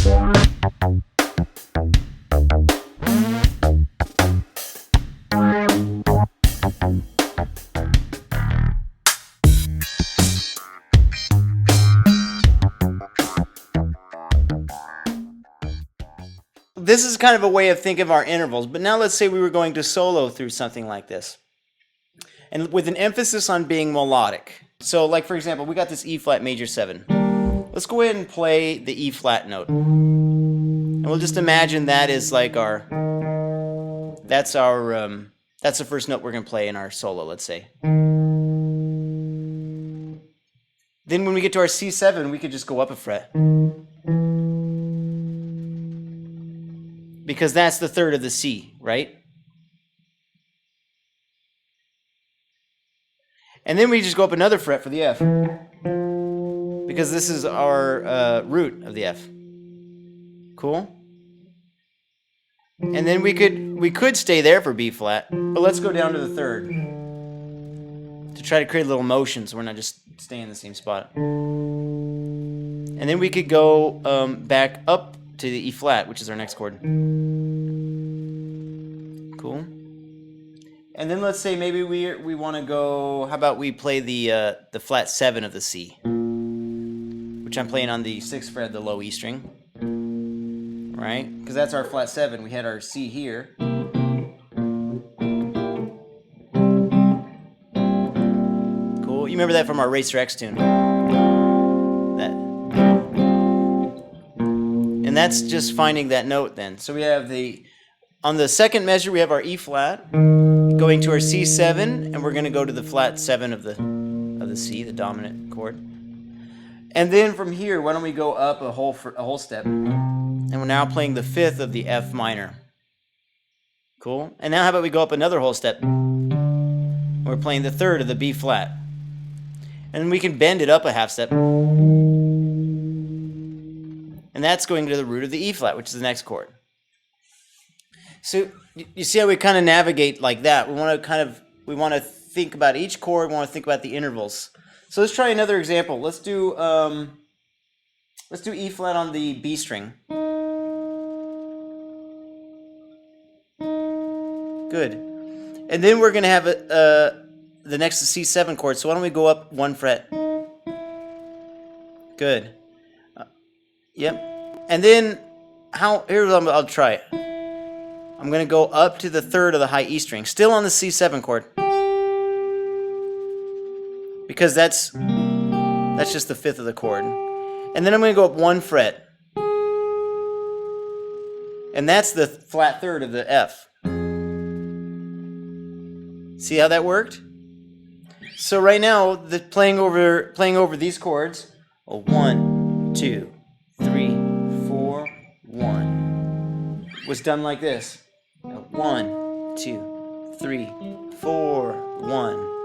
This is kind of a way of thinking of our intervals, but now let's say we were going to solo through something like this, and with an emphasis on being melodic. So, like for example, we got this E flat major 7. Let's go ahead and play the E flat note, and we'll just imagine that is like our that's the first note we're going to play in our solo, let's say. Then when we get to our C7, we could just go up a fret, because that's the third of the C, right? And then we just go up another fret for the F, because this is our root of the F. Cool? And then we could stay there for B flat, but let's go down to the third to try to create a little motion so we're not just staying in the same spot. And then we could go back up to the E flat, which is our next chord. Cool. And then let's say maybe we want to go. How about we play the flat 7 of the C, which I'm playing on the 6th fret of the low E string, right? Because that's our flat 7. We had our C here. Cool. You remember that from our Racer X tune. And that's just finding that note then. So we have on the second measure, we have our E flat going to our C7, and we're going to go to the flat 7 of the C, the dominant chord. And then from here, why don't we go up a whole step, and we're now playing the 5th of the F minor. Cool. And now how about we go up another whole step? We're playing the 3rd of the B flat, and we can bend it up a half step. And that's going to the root of the E flat, which is the next chord. So you see how we kind of navigate like that. We want to think about each chord. We want to think about the intervals. So let's try another example. Let's do E flat on the B string. Good. And then we're going to have the next C7 chord. So why don't we go up 1 fret? Good. Yep. And then here's what I'll try it. I'm going to go up to the 3rd of the high E string, still on the C7 chord, because that's just the 5th of the chord. And then I'm going to go up 1 fret, and that's the flat 3rd of the F. See how that worked? So right now, playing over these chords, 1, 2, 3, 4, 1, was done like this. 1, 2, 3, 4, 1.